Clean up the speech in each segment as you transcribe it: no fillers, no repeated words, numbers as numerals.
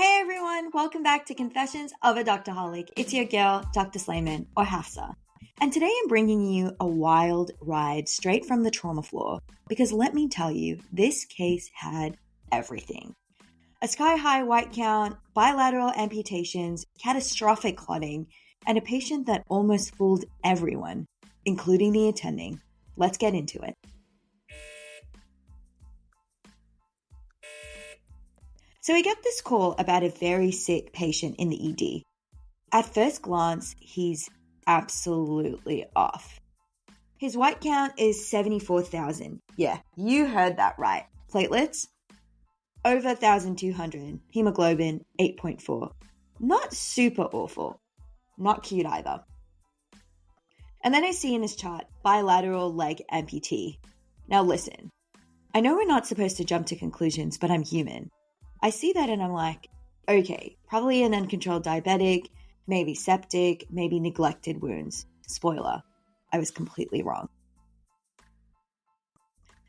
Hey everyone, welcome back to Confessions of a Doctorholic. It's your girl, Dr. Slayman, or Hafsa. And today I'm bringing you a wild ride straight from the trauma floor, because let me tell you, this case had everything. A sky-high white count, bilateral amputations, catastrophic clotting, and a patient that almost fooled everyone, including the attending. Let's get into it. So we get this call about a very sick patient in the ED. At first glance, he's absolutely off. His white count is 74,000. Yeah, you heard that right. Platelets? Over 1,200. Hemoglobin, 8.4. Not super awful. Not cute either. And then I see in his chart, bilateral leg amputee. Now listen, I know we're not supposed to jump to conclusions, but I'm human. I see that and I'm like, okay, probably an uncontrolled diabetic, maybe septic, maybe neglected wounds. Spoiler, I was completely wrong.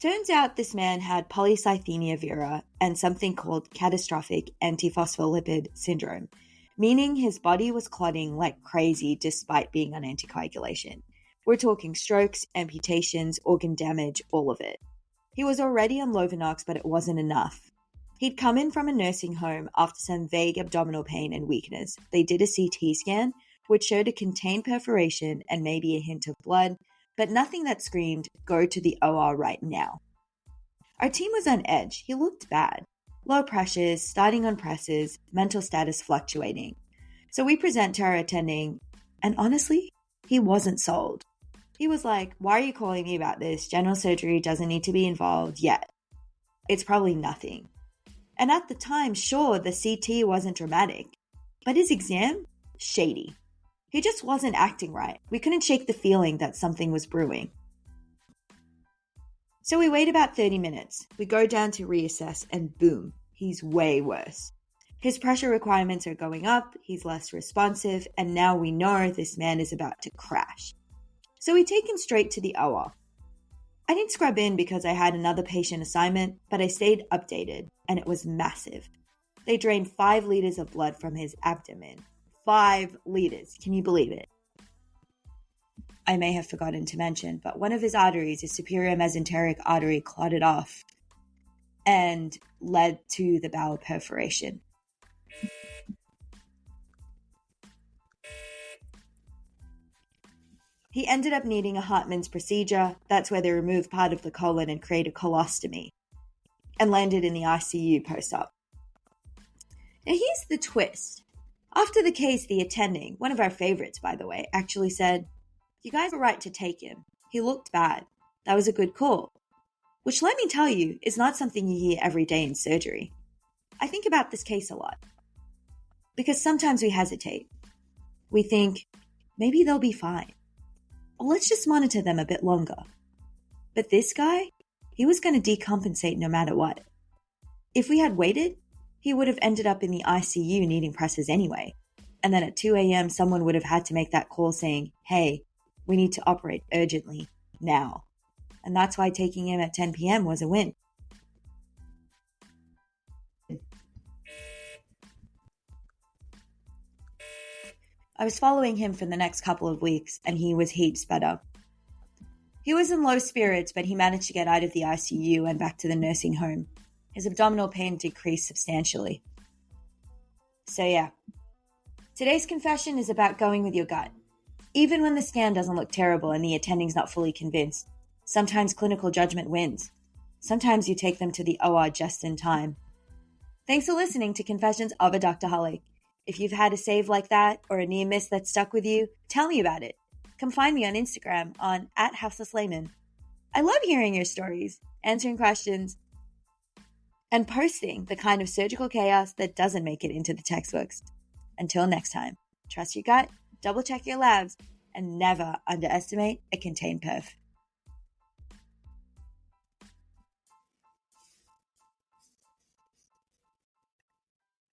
Turns out this man had polycythemia vera and something called catastrophic antiphospholipid syndrome, meaning his body was clotting like crazy despite being on anticoagulation. We're talking strokes, amputations, organ damage, all of it. He was already on Lovenox, but it wasn't enough. He'd come in from a nursing home after some vague abdominal pain and weakness. They did a CT scan, which showed a contained perforation and maybe a hint of blood, but nothing that screamed, go to the OR right now. Our team was on edge. He looked bad. Low pressures, starting on presses, mental status fluctuating. So we present to our attending, and honestly, he wasn't sold. He was like, why are you calling me about this? General surgery doesn't need to be involved yet. It's probably nothing. And at the time, sure, the CT wasn't dramatic, but his exam, shady. He just wasn't acting right. We couldn't shake the feeling that something was brewing. So we wait about 30 minutes. We go down to reassess and boom, he's way worse. His pressure requirements are going up, he's less responsive, and now we know this man is about to crash. So we take him straight to the OR. I didn't scrub in because I had another patient assignment, but I stayed updated, and it was massive. They drained 5 liters of blood from his abdomen. 5 liters. Can you believe it? I may have forgotten to mention, but one of his arteries, his superior mesenteric artery, clotted off and led to the bowel perforation. He ended up needing a Hartmann's procedure. That's where they remove part of the colon and create a colostomy, and landed in the ICU post-op. Now here's the twist. After the case, the attending, one of our favorites by the way, actually said, you guys were right to take him. He looked bad. That was a good call. Which, let me tell you, is not something you hear every day in surgery. I think about this case a lot. Because sometimes we hesitate. We think, maybe they'll be fine. Well, let's just monitor them a bit longer. But this guy, he was going to decompensate no matter what. If we had waited, he would have ended up in the ICU needing presses anyway. And then at 2 a.m., someone would have had to make that call saying, hey, we need to operate urgently, now. And that's why taking him at 10 p.m. was a win. I was following him for the next couple of weeks, and he was heaps better. He was in low spirits, but he managed to get out of the ICU and back to the nursing home. His abdominal pain decreased substantially. So yeah, today's confession is about going with your gut. Even when the scan doesn't look terrible and the attending's not fully convinced, sometimes clinical judgment wins. Sometimes you take them to the OR just in time. Thanks for listening to Confessions of a Doctorholic. If you've had a save like that or a near miss that stuck with you, tell me about it. Come find me on Instagram on @HafsaSlayman. I love hearing your stories, answering questions, and posting the kind of surgical chaos that doesn't make it into the textbooks. Until next time, trust your gut, double check your labs, and never underestimate a contained perf.